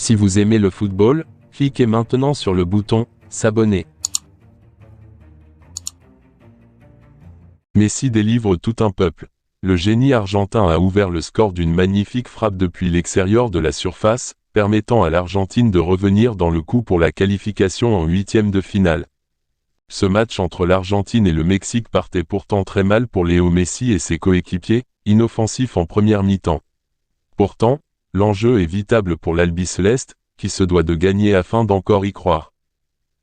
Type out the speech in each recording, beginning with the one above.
Si vous aimez le football, cliquez maintenant sur le bouton « S'abonner ». Messi délivre tout un peuple. Le génie argentin a ouvert le score d'une magnifique frappe depuis l'extérieur de la surface, permettant à l'Argentine de revenir dans le coup pour la qualification en huitième de finale. Ce match entre l'Argentine et le Mexique partait pourtant très mal pour Léo Messi et ses coéquipiers, inoffensifs en première mi-temps. Pourtant, l'enjeu est vitable pour l'Albiceleste, qui se doit de gagner afin d'encore y croire.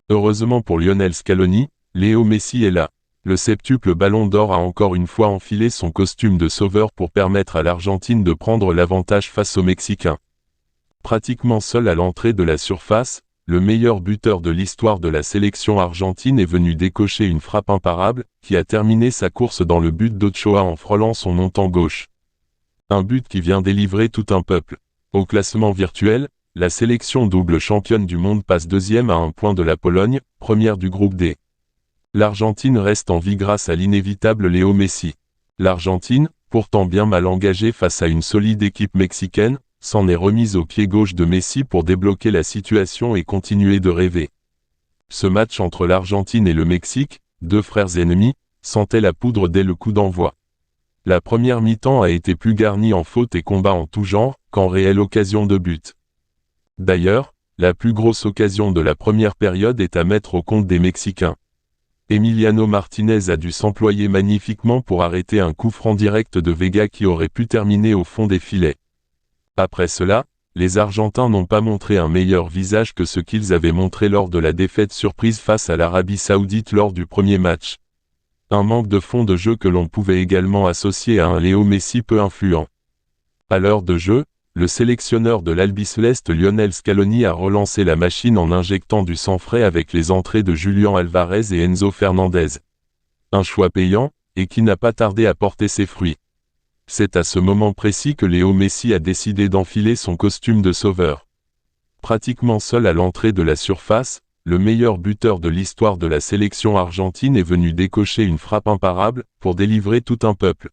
Heureusement pour Lionel Scaloni, Léo Messi est là. Le septuple Ballon d'Or a encore une fois enfilé son costume de sauveur pour permettre à l'Argentine de prendre l'avantage face aux Mexicains. Pratiquement seul à l'entrée de la surface, le meilleur buteur de l'histoire de la sélection argentine est venu décocher une frappe imparable, qui a terminé sa course dans le but d'Ochoa en frôlant son montant gauche. Un but qui vient délivrer tout un peuple. Au classement virtuel, la sélection double championne du monde passe deuxième à 1 point de la Pologne, première du groupe D. L'Argentine reste en vie grâce à l'inévitable Léo Messi. L'Argentine, pourtant bien mal engagée face à une solide équipe mexicaine, s'en est remise au pied gauche de Messi pour débloquer la situation et continuer de rêver. Ce match entre l'Argentine et le Mexique, deux frères ennemis, sentait la poudre dès le coup d'envoi. La première mi-temps a été plus garnie en fautes et combats en tout genre, qu'en réelle occasion de but. D'ailleurs, la plus grosse occasion de la première période est à mettre au compte des Mexicains. Emiliano Martinez a dû s'employer magnifiquement pour arrêter un coup franc direct de Vega qui aurait pu terminer au fond des filets. Après cela, les Argentins n'ont pas montré un meilleur visage que ce qu'ils avaient montré lors de la défaite surprise face à l'Arabie Saoudite lors du premier match. Un manque de fond de jeu que l'on pouvait également associer à un Léo Messi peu influent. À l'heure de jeu, le sélectionneur de l'Albiceleste Lionel Scaloni a relancé la machine en injectant du sang frais avec les entrées de Julián Alvarez et Enzo Fernandez. Un choix payant, et qui n'a pas tardé à porter ses fruits. C'est à ce moment précis que Léo Messi a décidé d'enfiler son costume de sauveur. Pratiquement seul à l'entrée de la surface, le meilleur buteur de l'histoire de la sélection argentine est venu décocher une frappe imparable, pour délivrer tout un peuple.